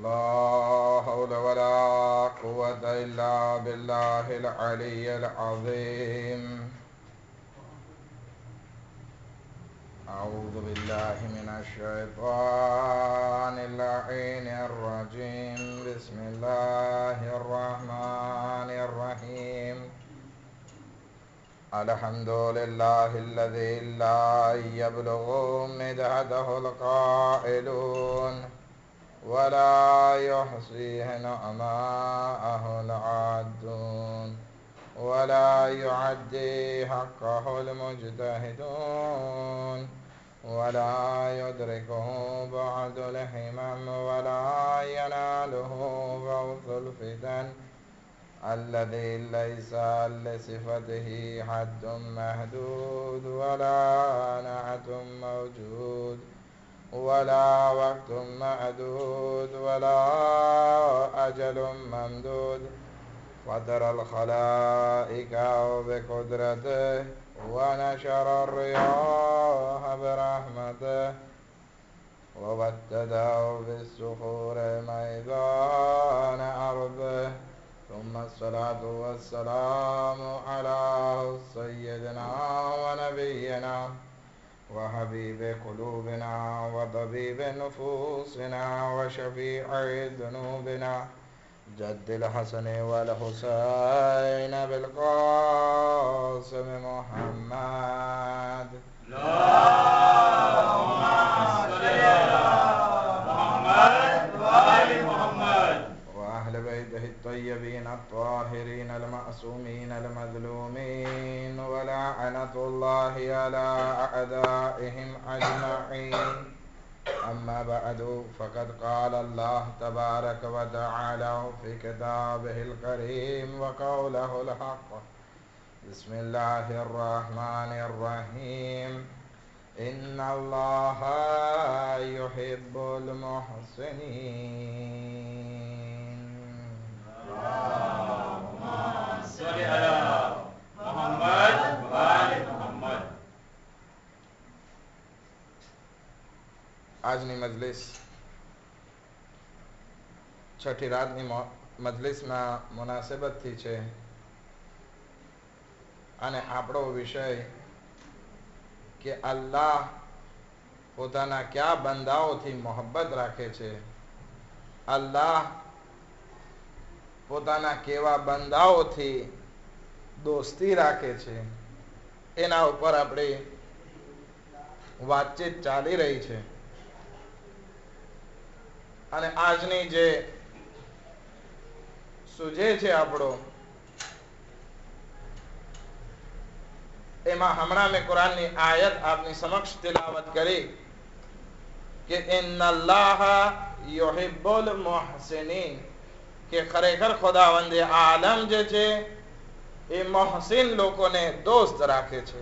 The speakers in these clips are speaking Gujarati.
لا حول ولا قوة إلا بالله العلي العظيم. أعوذ بالله من الشيطان اللعين الرجيم. بسم الله الرحمن الرحيم. الحمد لله الذي لا يبلغ مدحته القائلون ولا يحصيه نعماءه العادون ولا يعدي حقه المجتهدون ولا يدركه بعد الهمم ولا يناله غوث الفتن الذي ليس لصفته حد محدود ولا نعت موجود ولا وقت معدود ولا أجل ممدود. فطر الخلائق بقدرته ونشر الرياح برحمته وبدده بالسحور ميدان أرضه. ثم الصلاة والسلام على سيدنا ونبينا وحبيب قلوبنا وطبيب نفوسنا وشفيع ذنوبنا جد الحسن والحسين بالقاسم محمد. اللهم صل على محمد وآل محمد وأهل بيته الطيبين الطاهرين المعصومين المظلومين ولعنة الله على أعدائهم أجمعين. أما بعد فقد قال الله تبارك وتعالى في كتابه الكريم وقوله الحق. بسم الله الرحمن الرحيم. إن الله يحب المحسنين. اللهم صل على محمد وآل محمد. આજની મજલિસ છઠ્ઠી રાતની મજલિસમાં મુનાસબતથી છે અને આપણો વિષય કે અલ્લાહ પોતાના કયા બંદાઓથી મોહબ્બત રાખે છે, અલ્લાહ પોતાના કેવા બંદાઓથી દોસ્તી રાખે છે, એના ઉપર આપણી વાતચીત ચાલી રહી છે. અને આજની જે સુજે છે આપણો, એમાં હમણાં મેં કુરાનની આયત આપની સમક્ષ તિલાવત કરી કે ઇન્નલ્લાહ યુહિબ્બુલ મુહસિનીન, કે ખરેખર ખુદાવંદે આલમ જે છે એ મોહસિન લોકોને દોસ્ત રાખે છે.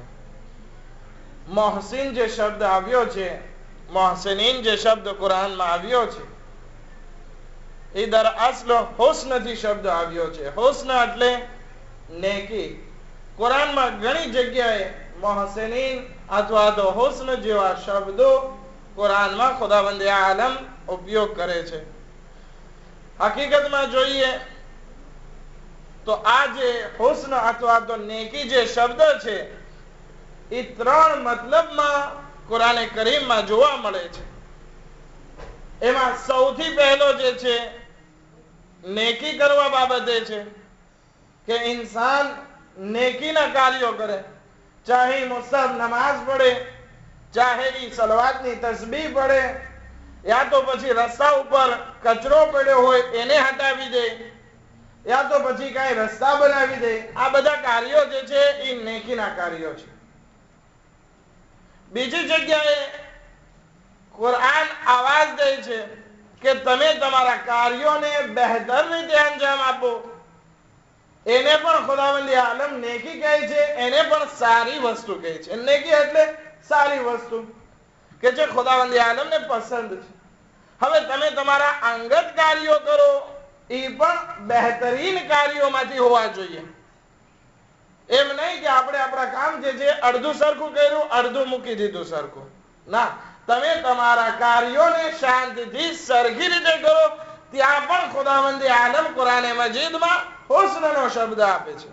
મોહસિન જે શબ્દ આવ્યો છે, મોહસિનીન જે શબ્દ કુરાનમાં આવ્યો છે, એ દરઅસલ હુસ્નથી શબ્દ આવ્યો છે. હુસ્ન એટલે નેકી. કુરાનમાં ઘણી જગ્યાએ મોહસિનીન અથવા તો હુસ્ન જેવા શબ્દો કુરાનમાં ખુદાવંદે આલમ ઉપયોગ કરે છે. હકીકતમાં જોઈએ તો આ જે હુસ્ન અથવા તો નેકી જે શબ્દ છે એ ત્રણ મતલબમાં કુરાને કરીમમાં જોવા મળે છે. એમાં સૌથી પહેલો જે છે નેકી કરવા બાબતે છે કે ઇન્સાન નેકીના કાર્યો કરે, ચાહે મુસબ નમાઝ પડે, ચાહે સલવાતની તસ્બીહ પડે, યા તો પછી રસ્તા ઉપર કચરો પડ્યો હોય એને હટાવી દે, યા તો પછી કાંઈ રસ્તા બનાવી દે. આ બધા કાર્યો જે છે એ નેકીના કાર્યો છે. બીજી જગ્યાએ કુરાન આવાજ દે છે કે તમે તમારા કાર્યોને બહેતર રીતે અંજામ આપો. એને પણ ખુદાવંદે આલમ નેકી કહે છે, એને પણ સારી વસ્તુ કહે છે. નેકી એટલે સારી વસ્તુ કે જે ખુદાવંદે આલમને પસંદ છે. હવે તમે તમારા અંગત કાર્યો કરો એ પણ બહેતરીન કાર્યોમાંથી હોવા જોઈએ. એમ નહીં કે આપણે આપણા કામ જે છે અડધું સરખું કર્યું, અડધું મૂકી દીધું સરખું. ના, તમે તમારા કાર્યોને શાંતિથી સરખી રીતે કરો ત્યાં પણ ખુદાવંદ આલમ કુરાન મજીદમાં હુસ્નનો શબ્દ આપે છે.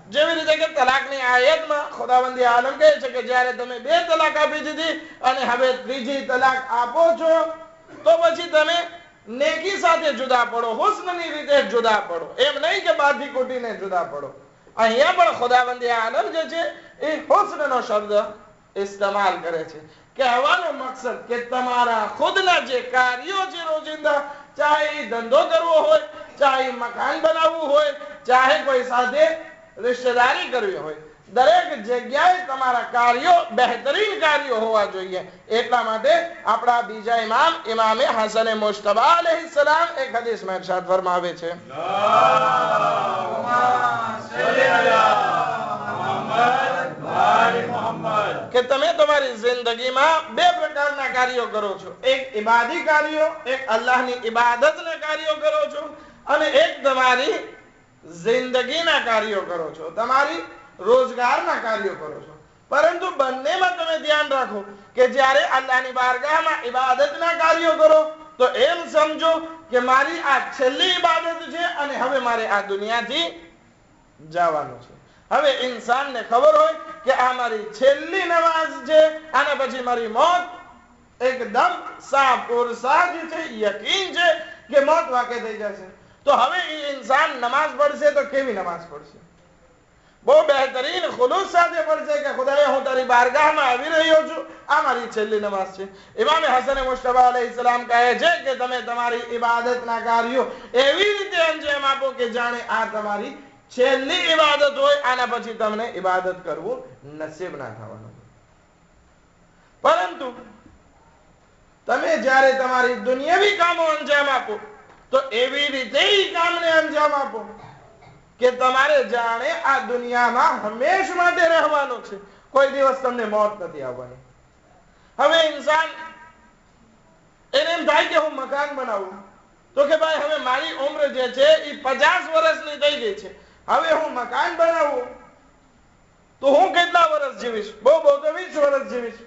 જેવી રીતે કે તલાકની આયતમાં ખુદાવંદ આલમ કહે છે કે જ્યારે તમે 2 તલાક આપી દીધી અને હવે 3જી તલાક આપો છો તો પછી તમે નેકી સાથે જુદા પડો, હુસ્નની રીતે જુદા પડો, એમ નહીં કે બાધી કૂટીને જુદા પડો. અહીંયા પણ ખુદાવંદ આલમ જે છે એ હુસ્નનો શબ્દ ઇસ્તેમાલ કરે છે. કહેવાનો મકસદ કે તમારા ખુદના જે કાર્યો છે રોજિંદા, ચાહે ધંધો કરવો હોય, ચાહે મકાન બનાવવું હોય, ચાહે કોઈ સાથે રિશ્તેદારી કરવી હોય, દરેક જગ્યાએ તમારા કાર્યો બહેતરીન કાર્યો હોવા જોઈએ. એટલા માટે આપણા બીજા ઇમામે હસન મુશ્તબા અલૈહિસ્સલામ એક હદીસમાં ઇરશાદ ફરમાવે છે કે તમે તમારી જિંદગીમાં 2 પ્રકારના કાર્યો કરો છો. એક ઇબાદી કાર્યો, એક અલ્લાહની ઇબાદતના કાર્યો કરો છો, અને એક તમારી જિંદગીના કાર્યો કરો છો, તમારી રોજગારના કાર્યો કરો છો. પરંતુ બંનેમાં તમે ધ્યાન રાખો કે જ્યારે અલ્લાહની બારગાહમાં ઇબાદતના કાર્યો કરો તો એમ સમજો કે મારી આ છેલ્લી ઇબાદત છે અને હવે મારે આ દુનિયાથી જવાનું છે. હવે ઇન્સાનને ખબર હોય કે આ મારી છેલ્લી નમાઝ છે, આના પછી મારી મોત એકદમ સાપુરસા છે, યકીન છે કે મોત વાકે થઈ જશે. તો હવે એ ઇન્સાન નમાઝ પડશે તો કેવી નમાઝ પડશે? બહુ બહેતરીન ખુલૂસ સાથે પડશે કે ખુદાએ હું તારી બારગાહમાં આવી રહ્યો છું, આ મારી છેલ્લી નમાઝ છે. ઇમામ હસન મુશ્તબા અલૈહિસ્સલામ કહે છે કે તમે તમારી ઇબાદતના કાર્યો એવી રીતે અંજામ આપો કે જાણે આ તમારી છેલ્લી ઇબાદત હોય, આના પછી તમને ઇબાદત કરવું નસીબ ના થવાનું. પરંતુ તમે જ્યારે તમારી દુનિયાવી કામો અંજામ આપો તો એવી રીતે કામને અંજામ આપો કે તમારે જાણે આ દુનિયામાં હંમેશ માટે રહેવાનું છે, કોઈ દિવસ તમને મોત નથી આવવાની. હવે ઇન્સાન એને એમ થાય કે હું મકાન બનાવું તો કે ભાઈ હવે મારી ઉંમર જે છે એ 50 વર્ષની થઈ ગઈ છે, હવે હું મકાન બનાવું તો હું કેટલા વર્ષ જીવીશ? બહુ તો 20 વર્ષ જીવીશ.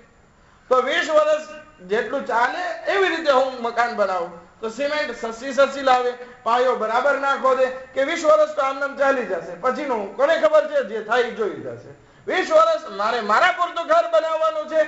તો 20 વર્ષ જેટલું ચાલે એવી રીતે હું મકાન બનાવું. તો સિમેન્ટ સસ્તી લાવે, પાયો બરાબર ના ખોદે કે 20 વર્ષ તો આમ ચાલી જશે, પછીનું કોને ખબર છે, જે થાય જોઈ જશે. 20 વર્ષ મારે મારા પૂરતું ઘર બનાવવાનું છે,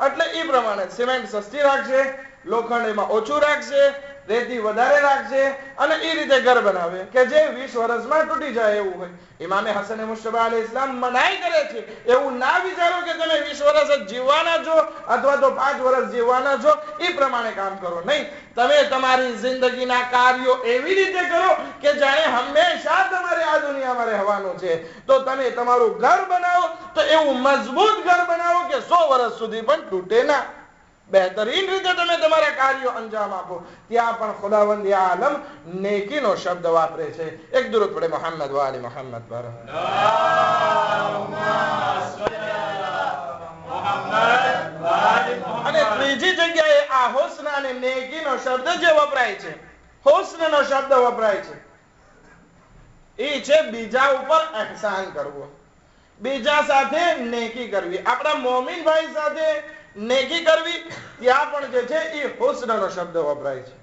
એટલે એ પ્રમાણે સિમેન્ટ સસ્તી રાખશે, લોખંડ એમાં ઓછું રાખશે, રેતી વધારે રાખશે અને એ રીતે ઘર બનાવે કે જે 20 વર્ષમાં તૂટી જાય એવું હોય. ઇમામે હસન મુશ્તબા અલૈહિસ્સલામ મનાઈ કરે છે એવું ના વિચારો કે તમે 20 વર્ષ જ જીવવાના છો અથવા તો 5 વર્ષ જીવવાના છો, એ પ્રમાણે કામ કરો. નહીં, તમે તમારી જિંદગીના કાર્યો એવી રીતે કરો કે જાણે હંમેશા તમારે આ દુનિયામાં રહેવાનું છે. તો તમે તમારું ઘર બનાવો તો એવું મજબૂત ઘર બનાવો કે 100 વર્ષ સુધી પણ તૂટે ના. બહેતરીન રીતે તમે તમારા કાર્યો અંજામ આપો. ત્યાં પણ ખુદાવંદ આલમ નેકીનો શબ્દ વાપરે છે. એક દુરૂદ પડે મોહમ્મદ વાલી મોહમ્મદ પર. અને ત્રીજી જગ્યાએ આ હુસ્ન અને નેકીનો શબ્દ જે વપરાય છે, હુસ્નનો શબ્દ વપરાય છે, એ છે બીજા ઉપર અહેસાન કરવો, બીજા સાથે નેકી કરવી. આપણા મોમીન ભાઈ સાથે નેકી કરવી, ત્યાં પણ જે છે એ હુસ્નનો શબ્દ વપરાય છે.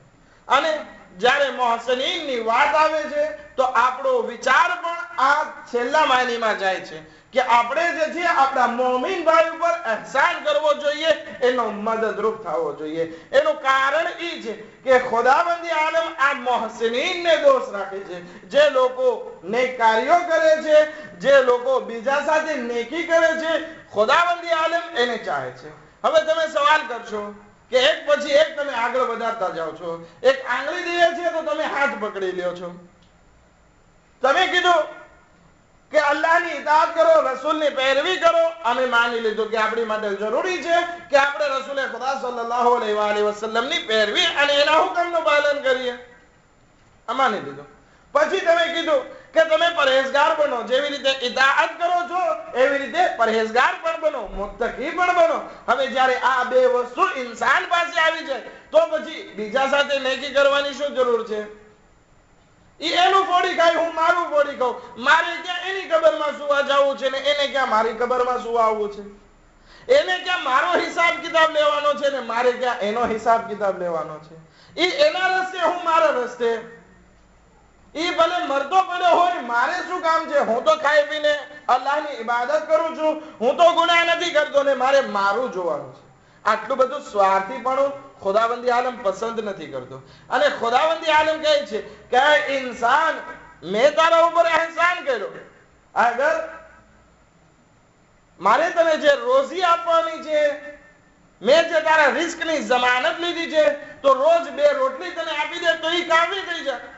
અને જ્યારે મોહસનીનની વાત આવે છે તો આપણો વિચાર પણ આ છેલ્લા માયનામાં જાય છે કે આપણે જે છે આપણા મોમીન ભાઈ ઉપર અહેસાન કરવો જોઈએ, એનો મદદરૂપ થવો જોઈએ. એનું કારણ એ છે કે ખુદાવંદ આલમ આ મોહસનીનને દોષ રાખે છે. જે લોકો નેક કાર્યો કરે છે, જે લોકો બીજા સાથે નેકી કરે છે, ખુદાવંદ આલમ એને ચાહે છે. હવે તમે સવાલ કરશો કે એક પછી એક તમે આગળ વધારતા જાઓ છો. એક આંગળી દે છે તો તમે હાથ પકડી લ્યો છો. તમે કીધું કે અલ્લાહની ઇતાઅત કરો, રસૂલની પેરવી કરો, અમે માની લીધું કે આપણી માટે જરૂરી છે કે આપણે રસૂલે ખુદા સલ્લલ્લાહુ અલૈહિ વસલ્લમની પેરવી અને એના હુકમનું પાલન કરીએ, માની લીધું. પછી તમે કીધું કે તમે પરહેઝગાર બનો, જેવી રીતે ઇતાઅત કરો છો એવી રીતે પરહેઝગાર પણ બનો, મુત્તકી પણ બનો. હવે જ્યારે આ બે વસ્તુ ઇન્સાન પાસે આવી જાય તો પછી બીજા સાથે નેકી કરવાની શું જરૂર છે? એનું ફોડી ખાય, હું મારું ફોડી ખાઉં. મારે ક્યાં એની કબરમાં સુવા જવું છે ને એને ક્યાં મારી કબરમાં સુવા આવવું છે? એને ક્યાં મારો હિસાબ કિતાબ લેવાનો છે ને મારે ક્યાં એનો હિસાબ કિતાબ લેવાનો છે? ઈ એના રસ્તે, હું મારા રસ્તે. ઈ ભલે મરતો પડ્યો હોય, મારે શું કામ છે? હું તો ખાઈ પીને અલ્લાહની ઇબાદત કરું છું, હું તો ગુનાહ નથી કરતો ને મારે મારું જોવાનું છે. આટલું બધું સ્વાર્થીપણું ખુદાવંદી આલમ પસંદ નથી કરતો. અને ખુદાવંદી આલમ કહે છે કે ઇન્સાન, મેં તારા ઉપર અહેસાન કર્યો, અગર મારે તને જે રોજી આપવાની છે, મેં જે તારા રિસ્કની જમાનત લીધી છે, તો રોજ 2 રોટલી તને આપી દે તો એ કાફી થઈ જાય.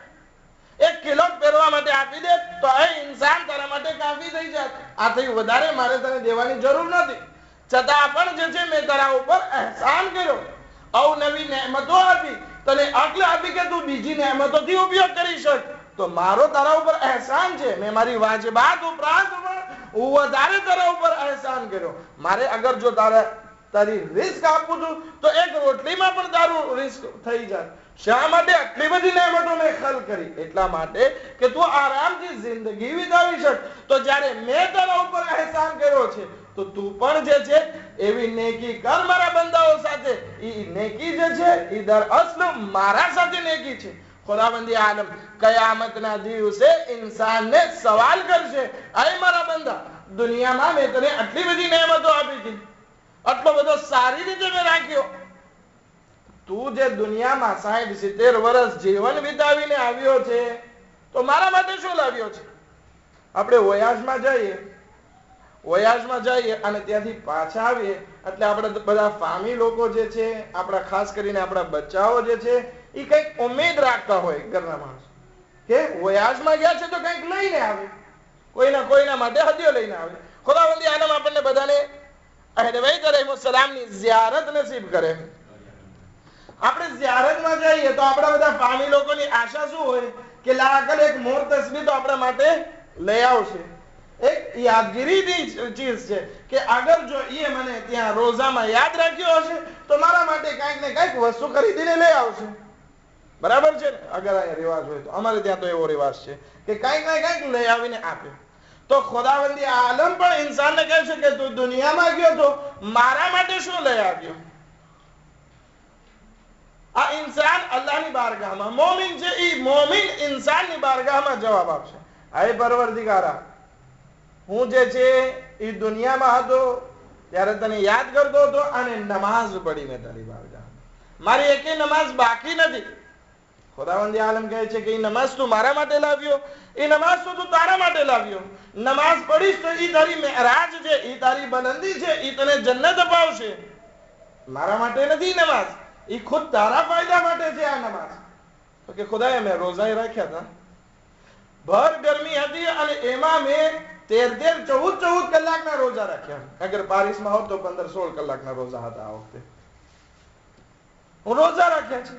1 કિલો પહેરવા માટે આપી દે તો એ ઇન્સાન તારા માટે કાફી થઈ જાય. આથી વધારે મારે તને દેવાની જરૂર નથી. છતાં પણ જે છે મેં તારા ઉપર અહેસાન કર્યો, અવનવી નેમતો આપી, તને અક્લ આપી કે તું બીજી નેમતોથી ઉપયોગ કરી શક. તો મારો તારા ઉપર અહેસાન છે. મેં મારી વાજિબાત ઉપરાંત પણ વધારે તારા ઉપર અહેસાન કર્યો. મારે અગર જો તારી રિસ્ક આપું છું તો 1 રોટલીમાં પણ તારું રિસ્ક થઈ જાય. શા માટે આટલી બધી નેમતો મેં ખલ કરી? એટલા માટે કે તું આરામથી જિંદગી વિતાવી શક. તો જ્યારે મેં તારા ઉપર અહેસાન કર્યો છે તો તું પણ જે છે એવી નેકી કર મારા બંદાઓ સાથે. ઈ નેકી જે છે ઈ દર અસલ મારા સાથે નેકી છે. ખુદાવંદી આલમ કયામતના દિવસે ઇન્સાનને સવાલ કરશે, અય મારા બંદા, દુનિયામાં મેં તને આટલી બધી નેમતો આપી હતી, આટલો બધો સારી રીતે મેં રાખ્યો, તું જે દુનિયામાં 60-70 વર્ષ જીવન વિતાવીને આવ્યો છે તો મારા માટે શું લાવ્યો છે? આપણે વયાજમાં જઈએ અને ત્યાંથી પાછા આવીએ એટલે આપણે બધા ફામી લોકો જે છે, આપણા ખાસ કરીને આપણા બચ્ચાઓ જે છે એ કંઈક ઉમેદ રાખતા હોય ઘરના માણસો કે વયાજમાં ગયા છે તો કંઈક લઈને આવે, કોઈના માટે હદિયો લઈને આવે. ખુદાવંદી આલમ આપણને બધાને અહેલ બૈત અલૈહિસ્સલામની ઝિયારત નસીબ કરે. આપણે ઝિયારતમાં જઈએ તો આપણા બધા ફામી લોકોની આશા શું હોય કે લાકલ એક મોર તસ્બીહ તો આપણા માટે લઈ આવશે. એક યાદગીરીની ચીજ છે કે અગર જો એ મને ત્યાં રોઝામાં યાદ રાખ્યો હશે તો મારા માટે કંઈક ને કંઈક વસ્તુ ખરીદીને લઈ આવશે. બરાબર છે ને? અગર અહીંયા રિવાજ હોય તો અમારે ત્યાં તો એવો રિવાજ છે કે કંઈક ને કંઈક લઈ આવીને આપે. તો ખુદાવંદી આલમ પણ ઇન્સાનને કહે છે કે તું દુનિયામાં ગયો તો મારા માટે શું લઈ આવ્યો? આ ઇન્સાન અલ્લાહની બારગાહમાં મોમિન છે, ઈ મોમિન ઇન્સાનની બારગાહમાં જવાબ આપશે, હે પરવરદિગારા, હું જે છે એ દુનિયામાં હતો ત્યારે તને યાદ કરતો હતો અને નમાઝ પડી મેં તારી બારગાહમાં, મારી એકે નમાઝ બાકી નથી. ખુદાવંદી આલમ કહે છે કે એ નમાઝ તું મારા માટે લાવ્યો, એ નમાઝ તો તું તારા માટે લાવ્યો. નમાઝ પડીશ તો એ તારી મેરાજ છે, એ તારી બલંદી છે, એ તને જન્નત અપાવશે. મારા માટે નથી નમાઝ, એ ખુદ તારા ફાયદા માટે છે આ નમાઝ. તો કે ખુદાએ મેં રોઝા રાખ્યા હતા, ભર ગરમી હતી અને એમાં મેં 13 14 કલાકના રોજા રાખ્યા. અગર પારિસમાં હોત તો 15-16 કલાકના રોજા હતા. આ વખતે હું રોજા રાખ્યા છે.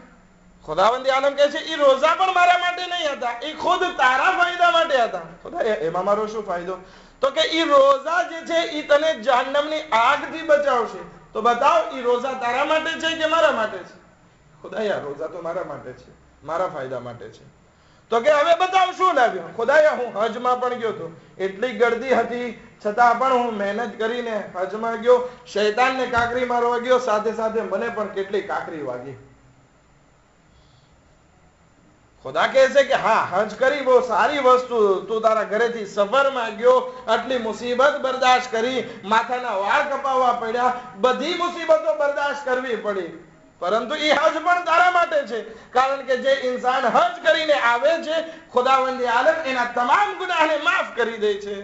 ખુદાવંદી આલમ કહે છે એ રોજા પણ મારા માટે નહીં હતા, એ ખુદ તારા ફાયદા માટે હતા. ખુદા એમાં મારો શું ફાયદો? તો કે એ રોજા જે છે એ તને જહન્નમની આગથી બચાવશે. તો બતાવ, એ રોજા તારા માટે છે કે મારા માટે છે? ખુદાયા રોજા તો મારા માટે છે, મારા ફાયદા માટે છે. તો કે હવે બતાવ શું લાવ્યો? ખુદાયા હું હજમાં પણ ગયો હતો, એટલી ગર્દી હતી છતાં પણ હું મહેનત કરીને હજમાં ગયો, શૈતાનને કાકરી મારવા ગયો, સાથે સાથે મને પણ કેટલી કાકરી વાગી. ખુદા કહે છે કે હા, હજ કરી બહુ સારી વસ્તુ, તું તારા ઘરેથી સફરમાં ગયો, આટલી મુસીબત બરદાશ્ત કરી, માથાના વાળ કપાવવા પડ્યા, બધી મુસીબતો બરદાશ્ત કરવી પડી, પરંતુ એ હજ પણ તારા માટે છે. કારણ કે જે ઇન્સાન હજ કરીને આવે છે, ખુદાવંદી આલમ એના તમામ ગુનાહને માફ કરી દે છે,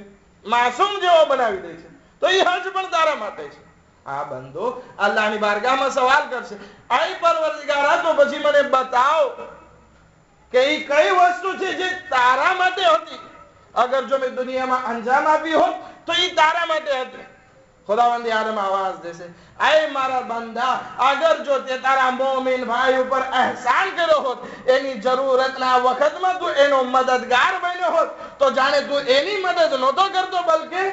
માસૂમ જેવો બનાવી દે છે. તો એ હજ પણ તારા માટે છે. આ બંદો અલ્લાહની બારગાહમાં સવાલ કરશે, આય પરવરદિગારા, તો પછી મને બતાવ કે એ કઈ વસ્તુ છે જે તારા માટે હતી. અગર જો મેં દુનિયામાં અંજામ આપી હોત તો એ તારા માટે હતી. ખુદાવંદી આલમ આવાજ દેશે, આય મારા બંદા, અગર જો તે તારા મોમિન ભાઈ ઉપર અહેસાન કર્યો હોત, એની જરૂરતના વખતમાં તું એનો મદદગાર બન્યો હોત, તો જાણે તું એની મદદ નહોતો કરતો, બલકે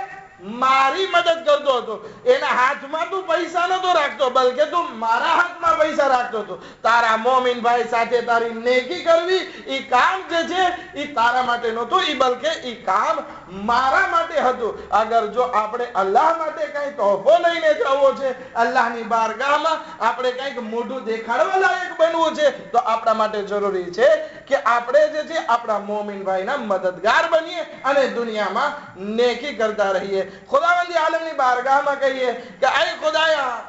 મારી મદદ કરતો હતો, એના હાથમાં તું પૈસા નતો રાખતો, બલકે તું મારા હાથમાં પૈસા રાખતો હતો. તારા મોમીન ભાઈ સાથે તારી નેકી કરવી એ કામ જે છે એ તારા માટે નહોતું, એ બલકે એ કામ મારા માટે હતું. અગર જો આપણે અલ્લાહ માટે કઈ તોહફો લઈને જવો છે, અલ્લાહની બારગાહમાં આપણે કઈક મોઢું દેખાડવા લાયક બનવું છે, તો આપણા માટે જરૂરી છે કે આપણે જે છે આપણા મોમીન ભાઈના મદદગાર બનીએ અને દુનિયામાં નેકી કરતા રહીએ. ખુદાવંદી આલમની બારગાહમાં કહીએ કે આય ખુદાયા,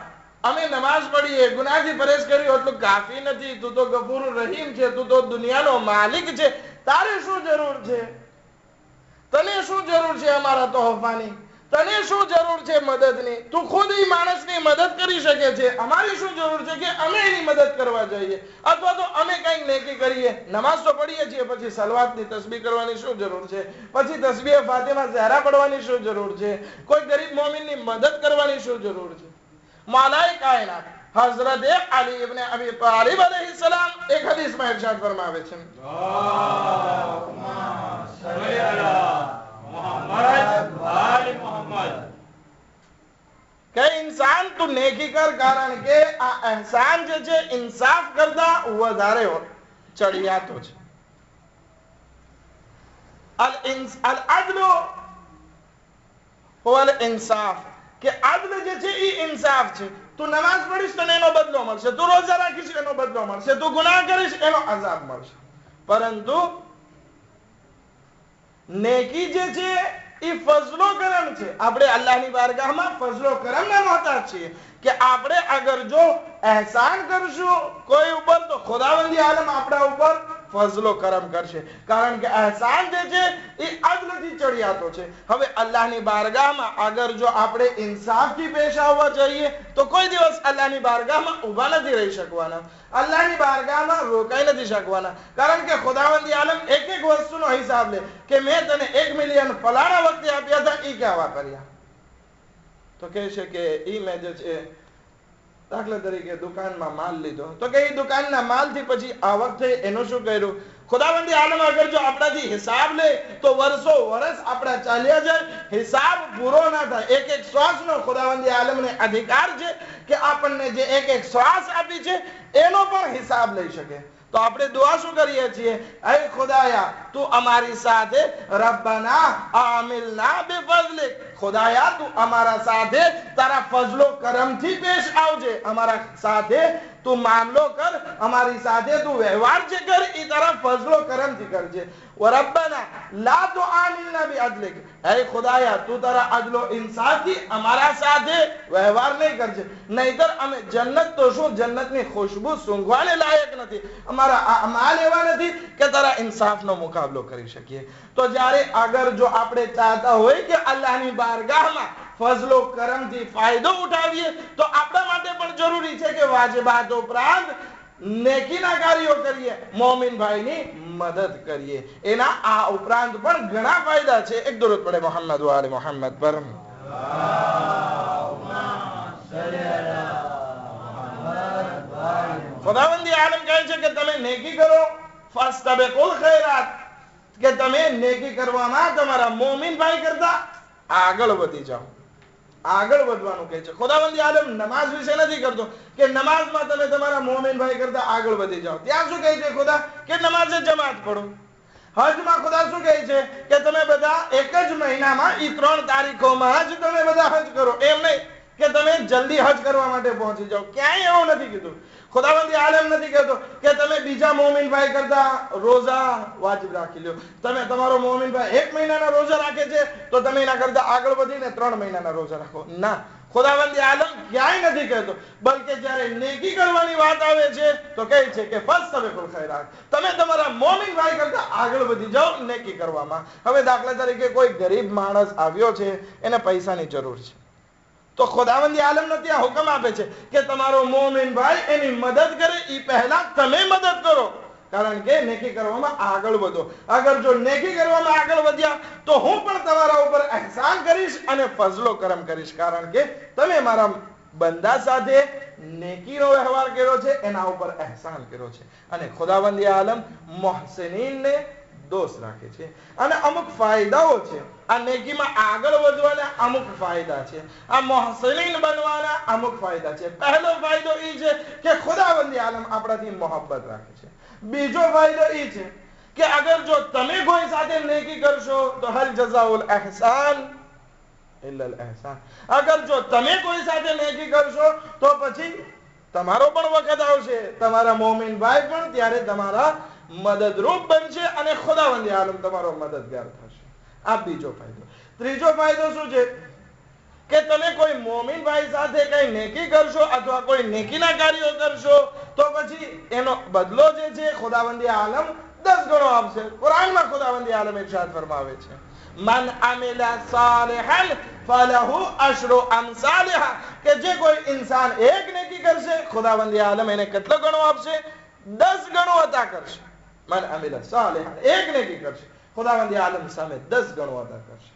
અમે નમાઝ પઢીએ, ગુનાહથી પરેશ કર્યો એટલું કાફી નથી. તું તો ગફૂર રહીમ છે, તું તો દુનિયાનો માલિક છે. તારે શું જરૂર છે? તને શું જરૂર છે અમારા તોહફાની? તને શું જરૂર છે મદદની? તું ખુદ એ માણસની મદદ કરી શકે છે. અમારી શું જરૂર છે કે અમે એની મદદ કરવા જઈએ અથવા તો અમે કંઈક નેકી કરીએ? નમાઝ તો પઢીએ છીએ, પછી સલવાતની તસબીહ કરવાની શું જરૂર છે? પછી તસબીહ ફાતિમા ઝહરા પઢવાની શું જરૂર છે? કોઈ ગરીબ મોમિનની મદદ કરવાની શું જરૂર છે? મૌલાએ કાયનાત હઝરત અલી ઇબ્ન અબી તાલિબ अलैहिस्सलाम એક હદીસમાં ઇરશાદ ફરમાવે છે, કે ઇન્સાન તું નેકી કર, કારણ કે આ એહસાન જે છે ઇન્સાફ કરતા વધારે ચડિયાતો છે. અલ અદલુ વલ ઇન્સાફ, કે અદલ જે છે એ ઇન્સાફ છે. તું નમાઝ પઢીશ તો એનો બદલો મળશે, તું રોજા રાખીશ એનો બદલો મળશે, તું ગુનાહ કરીશ એનો અઝાબ મળશે. પરંતુ નેકી જે છે એ ફઝલો કરમ છે. આપણે અલ્લાહની બારગાહમાં ફઝલો કરમના મોહતાજ છીએ કે આપણે અગર જો એહસાન કરશું કોઈ ઉપર તો ખુદાવંદી આલમ આપણા ઉપર ફઝલો કરમ કરશે, કારણ કે એહસાન જે છે એ અદલથી ચડિયાતો છે. હવે અલ્લાહની બારગાહમાં અગર જો આપણે ઇન્સાફથી પેશ આવવા જઈએ તો કોઈ દિવસ અલ્લાહની બારગાહમાં ઊભા નથી રહી શકવાના, અલ્લાહની બારગાહમાં રોકાઈ નથી શકવાના. કારણ કે ખુદાવંદી આલમ એક એક વસ્તુનો હિસાબ લે કે મેં તને 1 મિલિયન ફલાણા વખતે આપ્યા હતા, એ કેવા કર્યા? તો કહે છે કે ઈ મેં જે છે દાખલા તરીકે દુકાનમાં માલ લીધો, તો કે એ દુકાનના માલથી પછી આ વખતે એનું શું કર્યું? ખુદાવંદી આલમ અગર જો આપણાથી હિસાબ લે તો વર્ષો વર્ષ આપણા ચાલ્યા જાય, હિસાબ પૂરો ના થાય. એક એક શ્વાસનો ખુદાવંદી આલમને અધિકાર છે કે આપણને જે એક એક શ્વાસ આપી છે એનો પણ હિસાબ લઈ શકે. તો આપણે દુઆ શું કરીએ છીએ? એ ખુદાયા તું અમારી સાથે, રબ્બના આમિલના બિફઝલિક, ખુદાયા તું અમારા સાથે તારા ફઝલો કરમથી પેશ આવજે, અમારા સાથે તું મામલો કર, અમારી સાથે તું વ્યવહાર જે કર એ તારા ફઝલો કરમથી કરજે. વરબ્બના લા તુઆમિલના બિઅદલિક, હે ખુદાયા તું તારા અદલો ઇન્સાફથી અમારા સાથે વ્યવહાર નહીં કરજે, નહીતર અમે જન્નત તો શું જન્નતની ખુશ્બુ સૂંઘવાને લાયક નથી, અમારા અમાલ એવા નથી કે તારા ઇન્સાફનો મુકાબલો કરી શકીએ. તો જ્યારે અગર જો આપણે ચાહતા હોય કે અલ્લાહની બારગાહમાં ફઝલો કરમથી ફાયદો ઉઠાવીએ તો આપણા માટે પણ જરૂરી છે કે વાજિબાત ઉપરાંત નેકીના કાર્યો કરીએ, મોમિન ભાઈની મદદ કરીએ. એના આ ઉપરાંત પણ ઘણા ફાયદા છે. એક દરૂદ પડે મોહમ્મદ વ આલે મોહમ્મદ પર. ખુદાવંદી આલમ કહે છે કે તમે નેકી કરો, ફસ્તબિકુલ ખૈરાત, કે તમે નેકી કરવામાં તમારા મોમિન ભાઈ કરતા આગળ વધી જાઓ. આગળ વધવાનું કહે છે. ખુદાવંદી આલમ નમાઝ વિશે નથી કરતો કે નમાઝમાં તમે તમારા મોમિન ભાઈ કરતા આગળ વધી જાઓ. ત્યાં શું કહે છે ખુદા? કે નમાઝે જમાત પઢો. હજમાં ખુદા શું કહે છે? કે તમે બધા એક જ મહિનામાં એ 3 તારીખોમાં જ તમે બધા હજ કરો. એમ નહીં કે તમે જલ્દી હજ કરવા માટે પહોંચી જાઓ, ક્યાંય એવું નથી કીધું. ખુદાવંદી આલમ નથી કહેતો કે તમે બીજા મોમિન ભાઈ કરતા રોઝા વાજિબ રાખી લ્યો. તમે તમારો મોમિન ભાઈ 1 મહિનાના રોઝા રાખે છે તો તમે એના કરતા આગળ વધીને 3 મહિનાના રોઝા રાખો. ના, ખુદાવંદી આલમ ક્યાંય નથી કહેતો, બલકે જ્યારે નેકી કરવાની વાત આવે છે તો કહે છે કે ફસ્તબિકુલ ખૈરાત, તમે તમારા મોમિન ભાઈ કરતા આગળ વધી જાઓ નેકી કરવામાં. હવે દાખલા તરીકે કોઈ ગરીબ માણસ આવ્યો છે, એને પૈસાની જરૂર છે, તો ખુદાવંદી આલમનો ત્યાં હુકમ આપે છે કે તમારો મોમિન ભાઈ એની મદદ કરે એ પહેલા તમે મદદ કરો, કારણ કે નેકી કરવામાં આગળ વધો. અગર જો નેકી કરવામાં આગળ વધ્યા તો હું પણ તમારા ઉપર એહસાન કરીશ અને ફઝલો કરમ કરીશ, કારણ કે તમે મારા બંદા સાથે નેકીનો વ્યવહાર કર્યો છે, એના ઉપર એહસાન કર્યો છે. અને ખુદાવંદી આલમ મોહસિનીનને દોષ રાખે છે. અને અમુક ફાયદાઓ છે. આ નેકીમાં આગળ વધવાના અમુક ફાયદા છે. આ મોહસિન બનવાના અમુક ફાયદા છે. પહેલો ફાયદો એ છે કે ખુદાવંદી આલમ આપણાથી મોહબ્બત રાખે છે. બીજો ફાયદો એ છે કે અગર જો તમે કોઈ સાથે નેકી કરશો તો હલ જઝાઉલ ihsan ઇલ્લા અલ ihsan. અગર જો તમે કોઈ સાથે નેકી કરશો તો પછી તમારો પણ વખત આવશે, તમારા મોમિન ભાઈ પણ ત્યારે તમારા મદદરૂપ બનશે અને ખુદાવંદી આલમ તમારો મદદગાર થશે. આ બીજો ફાયદો. ત્રીજો ફાયદો શું છે કે તમે કોઈ મોમિન ભાઈ સાથે કઈ નેકી કરશો અથવા કોઈ નેકીના કાર્યો કરશો તો પછી એનો બદલો જે છે ખુદાવંદી આલમ 10 ગણો આપશે. કુરાનમાં ખુદાવંદી આલમ ઇરશાદ ફરમાવે છે, મન અમિલા સાલિહાન ફલહુ અશરુ અમસાલિહા, કે જે કોઈ ઇન્સાન એક નેકી કરશે ખુદાવંદી આલમ એને કેટલો ગણો આપશે? 10 ગણો અતા કરશે. મન અમિલા સાલિહાન, એક નેકી કરશે, ખુદાવંદી આલમ સામે 10 ગણો અતા કરશે.